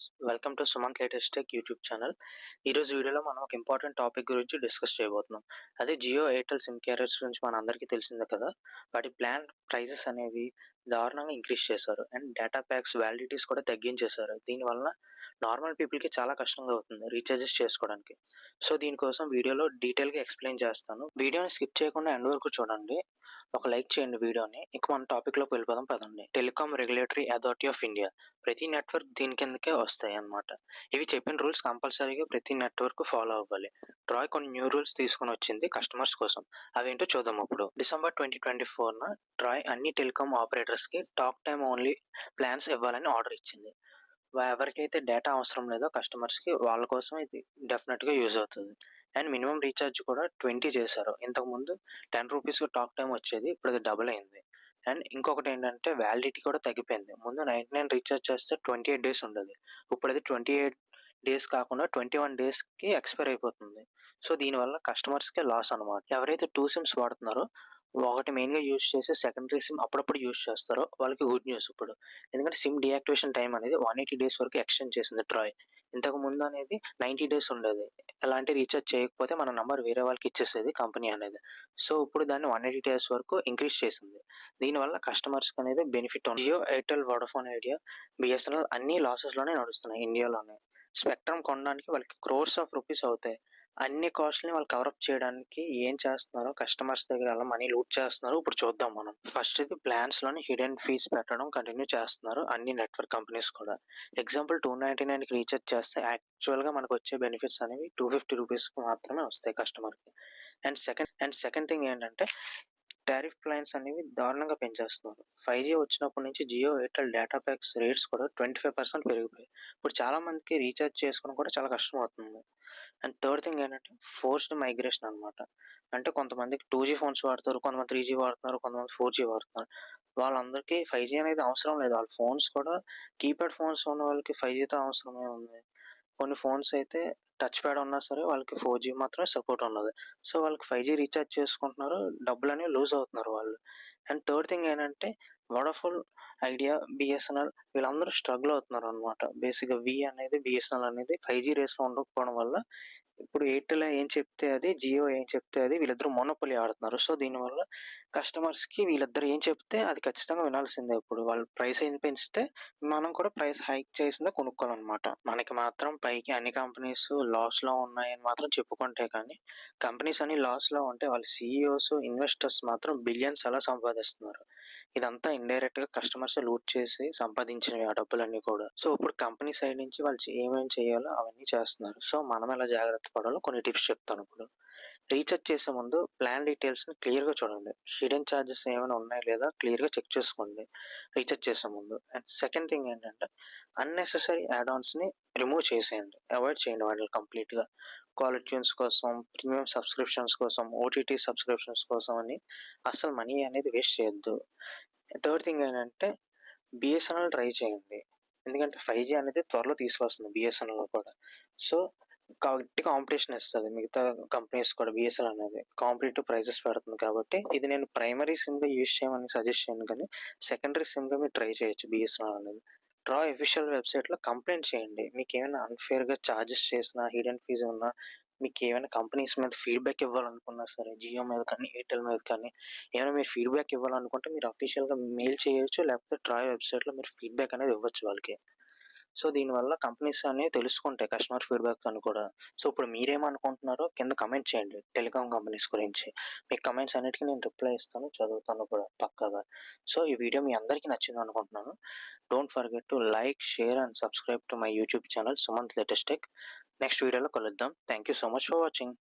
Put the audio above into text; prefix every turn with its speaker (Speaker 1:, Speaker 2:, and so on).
Speaker 1: Friends, welcome to Sumanth latest tech YouTube channel. ఈరోజు వీడియోలో మనం ఒక ఇంపార్టెంట్ టాపిక్ గురించి డిస్కస్ చేయబోతున్నాం. అదే జియో, ఎయిర్టెల్ సిమ్ క్యారియర్స్ గురించి మన అందరికీ తెలిసిందే కదా. వాటి ప్లాన్ ప్రైజెస్ అనేవి దారుణంగా ఇంక్రీజ్ చేశారు అండ్ డేటా ప్యాక్స్ వ్యాలిడిటీస్ కూడా తగ్గించేశారు. దీనివల్ల నార్మల్ పీపుల్కి చాలా కష్టంగా అవుతుంది రీఛార్జెస్ చేసుకోవడానికి. సో దీనికోసం వీడియోలో డీటెయిల్గా ఎక్స్ప్లెయిన్ చేస్తాను. వీడియోని స్కిప్ చేయకుండా ఎండ్ వరకు చూడండి. ఒక లైక్ చేయండి వీడియోని. ఇక మన టాపిక్లోకి వెళ్ళిపోదాం పదండి. Telecom regulatory authority of India, ప్రతి నెట్వర్క్ దీని కిందకే వస్తాయి అన్నమాట. ఇవి చెప్పిన రూల్స్ కంపల్సరీగా ప్రతి నెట్వర్క్ ఫాలో అవ్వాలి. ట్రాయ్ కొన్ని న్యూ రూల్స్ తీసుకొని వచ్చింది కస్టమర్స్ కోసం. అవేంటో చూద్దాం ఇప్పుడు. డిసెంబర్ 2024న ట్రాయ్ అన్ని టెలికాం ఆపరేటర్స్కి టాక్ టైమ్ ఓన్లీ ప్లాన్స్ ఇవ్వాలని ఆర్డర్ ఇచ్చింది. ఎవరికైతే డేటా అవసరం లేదో కస్టమర్స్కి, వాళ్ళ కోసం ఇది డెఫినెట్గా యూజ్ అవుతుంది. అండ్ మినిమం రీఛార్జ్ కూడా 20 చేశారు. ఇంతకుముందు 10 రూపీస్కి టాక్ టైం వచ్చేది, ఇప్పుడు అది డబుల్ అయింది. అండ్ ఇంకొకటి ఏంటంటే వ్యాలిడిటీ కూడా తగ్గిపోయింది. ముందు 99 రీఛార్జ్ చేస్తే 28 డేస్ ఉండేది, ఇప్పుడు అది 28 డేస్ కాకుండా 21 డేస్కి ఎక్స్పైర్ అయిపోతుంది. సో దీనివల్ల కస్టమర్స్కే లాస్ అనమాట. ఎవరైతే 2 సిమ్స్ వాడుతున్నారో, ఒకటి మెయిన్గా యూజ్ చేసి సెకండరీ సిమ్ అప్పుడప్పుడు యూజ్ చేస్తారో వాళ్ళకి గుడ్ న్యూస్ ఇప్పుడు. ఎందుకంటే సిమ్ డియాక్టివేషన్ టైం అనేది 180 డేస్ వరకు ఎక్స్టెండ్ చేసింది ట్రాయ్. ఇంతకు ముందు అనేది 90 డేస్ ఉండేది. ఎలాంటి రీఛార్జ్ చేయకపోతే మన నంబర్ వేరే వాళ్ళకి ఇచ్చేసేది కంపెనీ అనేది. సో ఇప్పుడు దాన్ని 180 డేస్ వరకు ఇంక్రీజ్ చేసింది. దీనివల్ల కస్టమర్స్కి అనేది బెనిఫిట్ ఉంది. Jio, Airtel, Vodafone Idea, BSNL అన్ని లాసెస్లోనే నడుస్తున్నాయి ఇండియాలోనే. స్పెక్ట్రమ్ కొనడానికి వాళ్ళకి క్రోర్స్ ఆఫ్ రూపీస్ అవుతాయి. అన్ని కాస్ట్ని వాళ్ళు కవరప్ చేయడానికి ఏం చేస్తున్నారో, కస్టమర్స్ దగ్గర ఎలా మనీ లూట్ చేస్తున్నారో ఇప్పుడు చూద్దాం మనం. ఫస్ట్ ఇది ప్లాన్స్లోని హిడెన్ ఫీజ్ పెట్టడం కంటిన్యూ చేస్తున్నారు అన్ని నెట్వర్క్ కంపెనీస్ కూడా. ఎగ్జాంపుల్ 299కి రీఛార్జ్ చేస్తే యాక్చువల్గా మనకు వచ్చే బెనిఫిట్స్ అనేవి 250 రూపీస్కి మాత్రమే వస్తాయి కస్టమర్కి. అండ్ సెకండ్ థింగ్ ఏంటంటే టారిఫ్ ప్లాన్స్ అనేవి దారుణంగా పెంచేస్తున్నారు. 5G వచ్చినప్పటి నుంచి Jio, Airtel data packs rates కూడా 25% పెరిగిపోయాయి. ఇప్పుడు చాలా మందికి రీఛార్జ్ చేసుకోవడం కూడా చాలా కష్టం అవుతుంది. అండ్ థర్డ్ థింగ్ ఏంటంటే ఫోర్స్డ్ మైగ్రేషన్ అనమాట. అంటే కొంతమందికి 2G ఫోన్స్ వాడతారు, కొంతమంది 3G వాడుతున్నారు, కొంతమంది 4G వాడుతున్నారు. వాళ్ళందరికీ 5G అనేది అవసరం లేదు. వాళ్ళ ఫోన్స్ కూడా కీప్యాడ్ ఫోన్స్ ఉన్న వాళ్ళకి 5Gతో అవసరమే ఉంది. కొన్ని ఫోన్స్ అయితే టచ్ ప్యాడ్ ఉన్నా సరే వాళ్ళకి 4G మాత్రమే సపోర్ట్ ఉన్నది. సో వాళ్ళకి 5G రీఛార్జ్ చేసుకుంటున్నారు, డబ్బులు అనేవి లూజ్ అవుతున్నారు వాళ్ళు. అండ్ థర్డ్ థింగ్ ఏంటంటే వోడాఫోన్ ఐడియా, బిఎస్ఎన్ఎల్ వీళ్ళందరూ స్ట్రగుల్ అవుతున్నారు అనమాట. బేసిక్గా బిఎస్ఎన్ఎల్ అనేది 5G రేస్లో ఉండకపోవడం వల్ల ఇప్పుడు ఎయిర్టెల్ ఏం చెప్తే అది, జియో ఏం చెప్తే అది, వీళ్ళిద్దరూ మోనోపొలీ ఆడుతున్నారు. సో దీనివల్ల కస్టమర్స్కి వీళ్ళిద్దరు ఏం చెప్తే అది ఖచ్చితంగా వినాల్సిందే. ఇప్పుడు వాళ్ళు ప్రైస్ ఏం పెంచితే మనం కూడా ప్రైస్ హైక్ చేసిందే కొనుక్కోవాలన్నమాట. మనకి మాత్రం పైకి అన్ని కంపెనీస్ లాస్లో ఉన్నాయని మాత్రం చెప్పుకుంటే కానీ, కంపెనీస్ అన్ని లాస్లో ఉంటే వాళ్ళ సీఈఓస్, ఇన్వెస్టర్స్ మాత్రం బిలియన్స్ అలా సంపాదిస్తున్నారు. ఇదంతా ఇండైరెక్ట్గా కస్టమర్స్ లూట్ చేసి సంపాదించినవి ఆ డబ్బులన్నీ కూడా. సో ఇప్పుడు కంపెనీ సైడ్ నుంచి వాళ్ళు ఏమేమి చేయాలో అవన్నీ చేస్తున్నారు. సో మనం ఎలా జాగ్రత్త పడాలో కొన్ని టిప్స్ చెప్తాను ఇప్పుడు. రీఛార్జ్ చేసే ముందు ప్లాన్ డీటెయిల్స్ని క్లియర్గా చూడండి. హిడెన్ ఛార్జెస్ ఏమైనా ఉన్నాయా లేదా క్లియర్గా చెక్ చేసుకోండి రీఛార్జ్ చేసే ముందు. అండ్ సెకండ్ థింగ్ ఏంటంటే అన్నెసెసరీ యాడ్-ఆన్స్ని రిమూవ్ చేసేయండి, అవాయిడ్ చేయండి వాటిని కంప్లీట్గా. కాలర్ ట్యూన్స్ కోసం, ప్రీమియం సబ్స్క్రిప్షన్స్ కోసం, ఓటీటీ సబ్స్క్రిప్షన్స్ కోసం అని అసలు మనీ అనేది వేస్ట్ చేయొద్దు. థర్డ్ థింగ్ ఏంటంటే బిఎస్ఎన్ఎల్ ట్రై చేయండి. ఎందుకంటే 5G అనేది త్వరలో తీసుకొస్తుంది బిఎస్ఎన్ఎల్ కూడా. సో గట్టి కాంపిటీషన్ ఇస్తుంది మిగతా కంపెనీస్ కూడా. బిఎస్ఎన్ఎల్ అనేది కాంపిటేటివ్ ప్రైజెస్ పెడుతుంది కాబట్టి ఇది నేను ప్రైమరీ సిమ్గా యూజ్ చేయమని సజెస్ట్ చేయను, కానీ సెకండరీ సిమ్గా మీరు ట్రై చేయొచ్చు బిఎస్ఎన్ఎల్ అనేది. ట్రాయ్ అఫీషియల్ వెబ్సైట్లో కంప్లైంట్ చేయండి. మీకు ఏమైనా అన్ఫేర్గా ఛార్జెస్ చేసినా, హిడెన్ ఫీజు ఉన్నా, మీకు ఏమైనా కంపెనీస్ మీద ఫీడ్బ్యాక్ ఇవ్వాలనుకున్నా సరే, జియో మీద కానీ, ఎయిర్టెల్ మీద కానీ ఏమైనా మీరు ఫీడ్బ్యాక్ ఇవ్వాలనుకుంటే మీరు అఫీషియల్గా మెయిల్ చేయొచ్చు, లేకపోతే ట్రాయ్ వెబ్సైట్లో మీరు ఫీడ్బ్యాక్ అనేది ఇవ్వచ్చు వాళ్ళకి. సో దీనివల్ల కంపెనీస్ అనేవి తెలుసుకుంటాయి కస్టమర్ ఫీడ్బ్యాక్ అని కూడా. సో ఇప్పుడు మీరేమనుకుంటున్నారో కింద కమెంట్ చేయండి టెలికాం కంపెనీస్ గురించి. మీ కమెంట్స్ అన్నిటికీ నేను రిప్లై ఇస్తాను, చదువుతాను కూడా పక్కాగా. సో ఈ వీడియో మీ అందరికీ నచ్చింది అనుకుంటున్నాను. Don't forget to like, share and subscribe to my YouTube channel Sumanth latest tech. Next వీడియోలో కలుద్దాం. Thank you so much for watching.